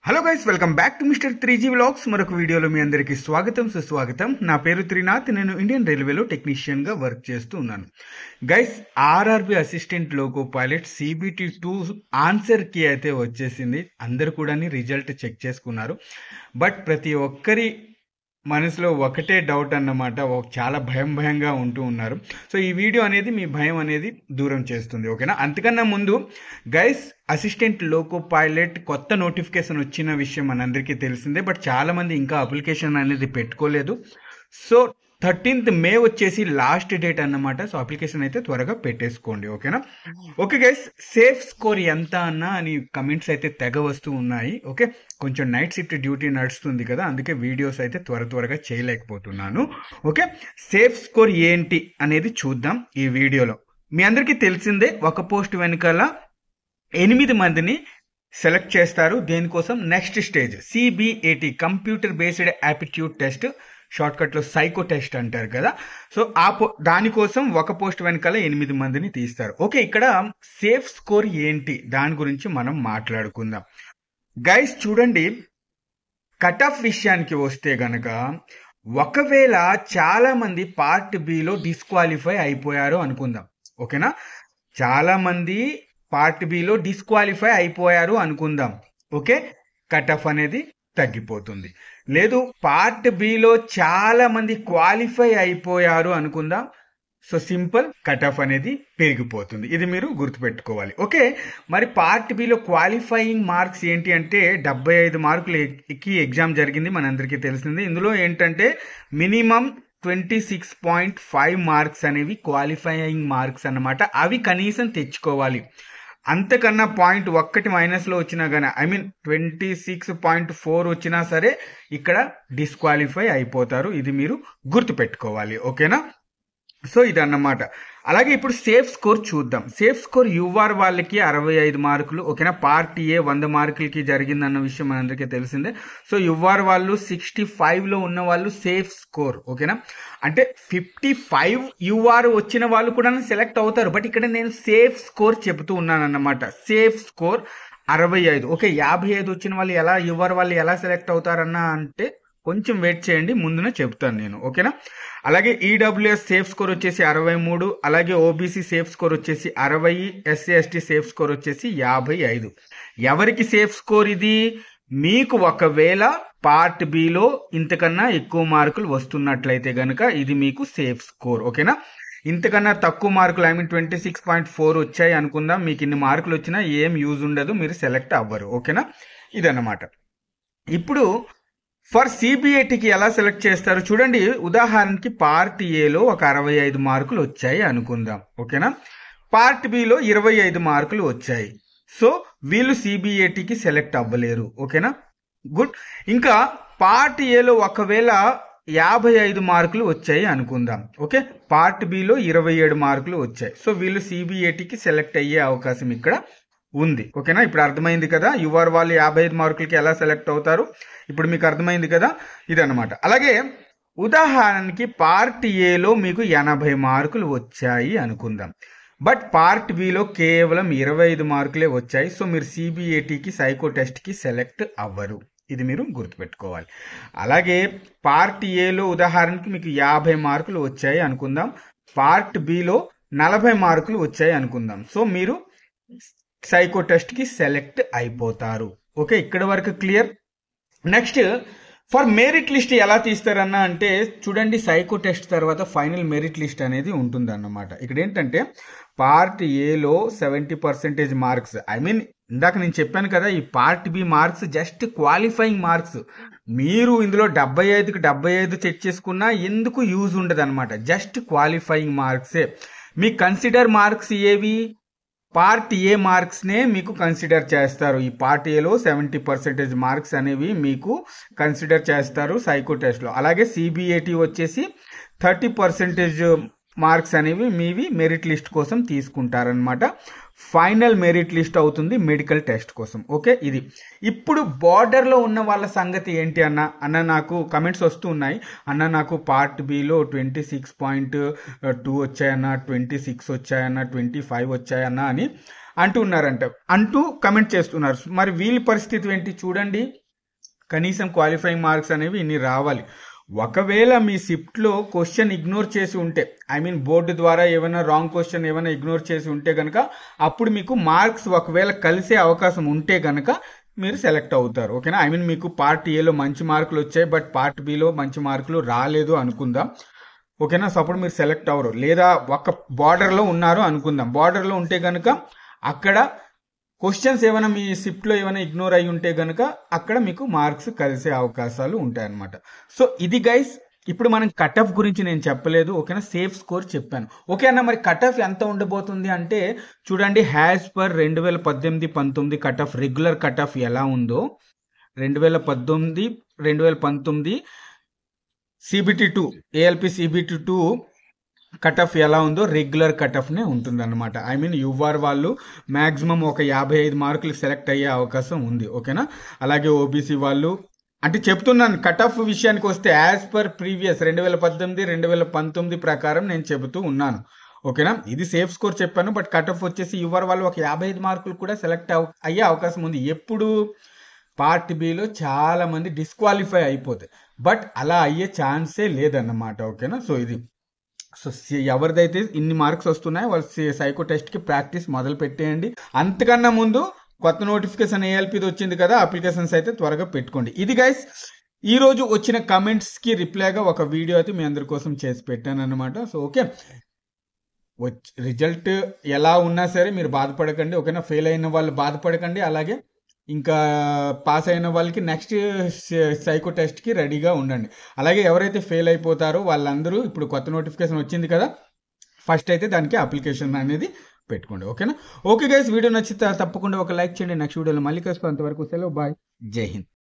Hello guys, welcome back to mister 3G vlogs. మరొక వీడియోలో మీ అందరికీ స్వాగతం సుస్వాగతం. నా పేరు త్రినాథ్. నేను ఇండియన్ రైల్వేలో టెక్నీషియన్ గా వర్క్ చేస్తూ ఉన్నాను. Guys, RRB assistant loco pilot CBT2 answer కి అయితే వచ్చేసింది. అందరు కూడా రిజల్ట్ చెక్ చేసుకున్నారు. బట్ ప్రతి ఒక్కరి మనసులో ఒకటే డౌట్ అన్నమాట. చాలా భయంగా ఉంటూ ఉన్నారు. సో ఈ వీడియో అనేది మీ భయం అనేది దూరం చేస్తుంది, ఓకేనా? అంతకన్నా ముందు గైస్, అసిస్టెంట్ లోకో పైలట్ కొత్త నోటిఫికేషన్ వచ్చిన విషయం మనందరికీ తెలిసిందే. బట్ చాలా మంది ఇంకా అప్లికేషన్ అనేది పెట్టుకోలేదు. సో 13th మే వచ్చేసి లాస్ట్ డేట్ అన్నమాట. సో అప్లికేషన్ అయితే త్వరగా పెట్టేసుకోండి, ఓకేనా? ఓకే గైస్, సేఫ్ స్కోర్ ఎంత అన్నా అని కమెంట్స్ అయితే తెగ వస్తూ ఉన్నాయి. ఓకే, కొంచెం నైట్ షిఫ్ట్ డ్యూటీ నడుస్తుంది కదా, అందుకే వీడియోస్ అయితే త్వరగా చేయలేకపోతున్నాను. ఓకే, సేఫ్ స్కోర్ ఏంటి అనేది చూద్దాం ఈ వీడియోలో. మీ అందరికీ తెలిసిందే, ఒక పోస్ట్ వెనకాల 8 మందిని సెలెక్ట్ చేస్తారు. దేనికోసం? Next stage CBAT, computer based aptitude test, short cut లో సైకో టెస్ట్ అంటారు కదా. సో దానికోసం ఒక పోస్ట్ వెనకాల 8 మందిని తీస్తారు. ఓకే, ఇక్కడ సేఫ్ స్కోర్ ఏంటి దాని గురించి మనం మాట్లాడుకుందాం. గైస్ చూడండి, కట్ ఆఫ్ విషయానికి వస్తే గనక, ఒకవేళ చాలా మంది పార్ట్ బిలో డిస్క్వాలిఫై అయిపోయారు అనుకుందాం, ఓకేనా? చాలా మంది పార్ట్ బిలో డిస్క్వాలిఫై అయిపోయారు అనుకుందాం. ఓకే, కట్ ఆఫ్ అనేది తగ్గిపోతుంది. లేదు, పార్ట్ బిలో చాలా మంది క్వాలిఫై అయిపోయారు అనుకుందాం. సో సింపుల్, కట్ ఆఫ్ అనేది పెరిగిపోతుంది. ఇది మీరు గుర్తుపెట్టుకోవాలి. ఓకే, మరి పార్ట్ బిలో క్వాలిఫైయింగ్ మార్క్స్ ఏంటి అంటే 75 మార్కులకి ఎగ్జామ్ జరిగింది, మనందరికీ తెలిసింది. ఇందులో ఏంటంటే మినిమం 26.5 మార్క్స్ అనేవి క్వాలిఫైయింగ్ మార్క్స్ అన్నమాట. అవి కనీసం తెచ్చుకోవాలి. అంతకన్నా పాయింట్ ఒక్కటి మైనస్లో వచ్చినా కానీ, 26.4 వచ్చినా సరే ఇక్కడ డిస్క్వాలిఫై అయిపోతారు. ఇది మీరు గుర్తుపెట్టుకోవాలి, ఓకేనా? సో ఇదన్నమాట. అలాగే ఇప్పుడు సేఫ్ స్కోర్ చూద్దాం. సేఫ్ స్కోర్ UR వాళ్ళకి 65 మార్కులు, ఓకేనా? పార్ట్ ఏ 100 మార్కులకి జరిగిందన్న విషయం మనందరికీ తెలిసిందే. సో UR వాళ్ళు 65లో ఉన్న వాళ్ళు సేఫ్ స్కోర్, ఓకేనా? అంటే 55 UR వచ్చిన వాళ్ళు కూడా సెలెక్ట్ అవుతారు. బట్ ఇక్కడ నేను సేఫ్ స్కోర్ చెబుతూ ఉన్నాను అన్నమాట. Safe score 65. ఓకే, 55 వచ్చిన వాళ్ళు ఎలా, UR వాళ్ళు ఎలా సెలెక్ట్ అవుతారన్నా అంటే కొంచెం వెయిట్ చేయండి, ముందునే చెప్తాను నేను, ఓకేనా? అలాగే EWS సేఫ్ స్కోర్ వచ్చేసి 63, అలాగే OBC సేఫ్ స్కోర్ వచ్చేసి 60, SC/ST సేఫ్ స్కోర్ వచ్చేసి 55. ఎవరికి సేఫ్ స్కోర్ ఇది? మీకు ఒకవేళ పార్ట్ బిలో ఇంతకన్నా ఎక్కువ మార్కులు వస్తున్నట్లయితే గనక ఇది మీకు సేఫ్ స్కోర్, ఓకేనా? ఇంతకన్నా తక్కువ మార్కులు, 26.4 వచ్చాయి అనుకుందాం. మీకు ఇన్ని మార్కులు వచ్చినా ఏం యూజ్ ఉండదు, మీరు సెలెక్ట్ అవ్వరు, ఓకేనా? ఇదన్నమాట. ఇప్పుడు ఫర్ CBATకి ఎలా సెలెక్ట్ చేస్తారు చూడండి. ఉదాహరణకి పార్ట్ ఏలో ఒక 65 మార్కులు వచ్చాయి అనుకుందాం, ఓకేనా? పార్ట్ బిలో 25 మార్కులు వచ్చాయి. సో వీళ్ళు CBATకి సెలెక్ట్ అవ్వలేరు, ఓకేనా? గుడ్. ఇంకా పార్ట్ ఏలో ఒకవేళ 55 మార్కులు వచ్చాయి అనుకుందాం, ఓకే? పార్ట్ బిలో 27 మార్కులు వచ్చాయి. సో వీళ్ళు CBATకి సెలెక్ట్ అయ్యే అవకాశం ఇక్కడ ఉంది, ఓకేనా? ఇప్పుడు అర్థమైంది కదా, UR వాళ్ళు 55 మార్కులకి ఎలా సెలెక్ట్ అవుతారు. ఇప్పుడు మీకు అర్థమైంది కదా, ఇదన్నమాట. అలాగే ఉదాహరణకి పార్ట్ ఏలో మీకు 80 మార్కులు వచ్చాయి అనుకుందాం. బట్ పార్ట్ బిలో కేవలం 25 మార్కులే వచ్చాయి. సో మీరు CBATకి సైకో టెస్ట్కి సెలెక్ట్ అవ్వరు. ఇది మీరు గుర్తుపెట్టుకోవాలి. అలాగే పార్ట్ ఏలో ఉదాహరణకి మీకు 50 మార్కులు వచ్చాయి అనుకుందాం. పార్ట్ బిలో 40 మార్కులు వచ్చాయి అనుకుందాం. సో మీరు సైకో టెస్ట్కి సెలెక్ట్ అయిపోతారు. ఓకే, ఇక్కడ వరకు clear. Next, for merit list ఎలా తీస్తారన్నా అంటే చూడండి, సైకో టెస్ట్ తర్వాత ఫైనల్ మెరిట్ లిస్ట్ అనేది ఉంటుంది అన్నమాట. ఇక్కడ ఏంటంటే పార్ట్ ఏలో 70% మార్క్స్, ఇందాక నేను చెప్పాను కదా, ఈ part B marks just qualifying marks. మీరు ఇందులో 75కి 75 చెక్ చేసుకున్నా ఎందుకు యూజ్ ఉండదు అనమాట. జస్ట్ క్వాలిఫైయింగ్ మార్క్సే. మీ కన్సిడర్ మార్క్స్ ఏవి? పార్ట్ ఏ మార్క్స్ నే మీకు కన్సిడర్ చేస్తారు. ఈ పార్ట్ ఏలో 70% మార్క్స్ అనేవి మీకు కన్సిడర్ చేస్తారు సైకో టెస్ట్ లో. అలాగే CBAT వచ్చేసి 30% మార్క్స్ అనేవి మీవి మెరిట్ లిస్ట్ కోసం తీసుకుంటారనమాట. ఫైనల్ మెరిట్ లిస్ట్ అవుతుంది మెడికల్ టెస్ట్ కోసం. ఓకే, ఇది. ఇప్పుడు బార్డర్ లో ఉన్న వాళ్ళ సంగతి ఏంటి అన్న నాకు కమెంట్స్ వస్తూ ఉన్నాయి. అన్న నాకు పార్ట్ బిలో 26.2 వచ్చాయన్న, 26 వచ్చాయన్న, 25 వచ్చాయన్న అని. అంటూ కమెంట్ చేస్తున్నారు. మరి వీళ్ళ పరిస్థితి ఏంటి చూడండి. కనీసం క్వాలిఫైయింగ్ మార్క్స్ అనేవి ఇన్ని రావాలి. ఒకవేళ మీ షిఫ్ట్లో క్వశ్చన్ ఇగ్నోర్ చేసి ఉంటే, బోర్డు ద్వారా ఏమైనా రాంగ్ క్వశ్చన్ ఏమైనా ఇగ్నోర్ చేసి ఉంటే కనుక అప్పుడు మీకు మార్క్స్ ఒకవేళ కలిసే అవకాశం ఉంటే కనుక మీరు సెలెక్ట్ అవుతారు. ఓకేనా. మీకు పార్ట్ ఏలో మంచి మార్కులు వచ్చాయి, బట్ పార్ట్ బిలో మంచి మార్కులు రాలేదు అనుకుందాం. ఓకేనా. సో అప్పుడు మీరు సెలెక్ట్ అవ్వరు. లేదా ఒక బార్డర్లో ఉన్నారు అనుకుందాం. బార్డర్లో ఉంటే కనుక అక్కడ క్వశ్చన్స్ ఏమైనా మీ షిఫ్ట్లో ఏమైనా ఇగ్నోర్ అయి ఉంటే కనుక అక్కడ మీకు మార్క్స్ కలిసే అవకాశాలు ఉంటాయన్నమాట. సో ఇది గైస్. ఇప్పుడు మనం కట్ ఆఫ్ గురించి నేను చెప్పలేదు. ఓకేనా. సేఫ్ స్కోర్ చెప్పాను. ఓకే అన్న, మరి కట్ ఆఫ్ ఎంత ఉండబోతుంది అంటే చూడండి, has per 2018-19 cut off, regular cut off ఎలా ఉందో 2019 CBT2 ALP CBT2 cut off ఎలా ఉందో రెగ్యులర్ కట్ ఆఫ్నే ఉంటుంది అనమాట. యూఆర్ వాళ్ళు మ్యాక్సిమం ఒక 55 మార్కులు సెలెక్ట్ అయ్యే అవకాశం ఉంది. ఓకేనా. అలాగే ఓబీసీ వాళ్ళు అంటే చెప్తున్నాను. కట్ ఆఫ్ విషయానికి వస్తే యాజ్ పర్ ప్రీవియస్ 2018-2019 ప్రకారం నేను చెబుతూ ఉన్నాను. ఓకేనా. ఇది సేఫ్ స్కోర్ చెప్పాను, బట్ కట్ ఆఫ్ వచ్చేసి యూఆర్ వాళ్ళు ఒక 55 మార్కులు కూడా సెలెక్ట్ అయ్యే అవకాశం ఉంది. ఎప్పుడు పార్ట్ బిలో చాలా మంది డిస్క్వాలిఫై అయిపోతాయి, బట్ అలా అయ్యే ఛాన్సే లేదన్నమాట. ఓకేనా. సో ఇది. సో ఎవరిదైతే ఇన్ని మార్క్స్ వస్తున్నాయో వాళ్ళు సైకో టెస్ట్కి ప్రాక్టీస్ మొదలు పెట్టేయండి. అంతకన్నా ముందు కొత్త నోటిఫికేషన్ ALPది వచ్చింది కదా, అప్లికేషన్స్ అయితే త్వరగా పెట్టుకోండి. ఇది గైస్ ఈ రోజు వచ్చిన కమెంట్స్కి రిప్లైగా ఒక వీడియో అయితే మీ అందరి కోసం చేసి పెట్టాను అనమాట. సో ఓకే, రిజల్ట్ ఎలా ఉన్నా సరే మీరు బాధపడకండి. ఓకేనా. ఫెయిల్ అయిన వాళ్ళు బాధపడకండి. అలాగే ఇంకా పాస్ అయిన వాళ్ళకి నెక్స్ట్ సైకో టెస్ట్కి రెడీగా ఉండండి. అలాగే ఎవరైతే ఫెయిల్ అయిపోతారో వాళ్ళందరూ ఇప్పుడు కొత్త నోటిఫికేషన్ వచ్చింది కదా, ఫస్ట్ అయితే దానికి అప్లికేషన్ అనేది పెట్టుకోండి. ఓకేనా. ఓకే గైస్, వీడియో నచ్చితే తప్పకుండా ఒక లైక్ చేయండి. నెక్స్ట్ వీడియోలో మళ్ళీ కలుసుకుంటాం. అంతవరకు సెలవు, బాయ్, జై హింద్.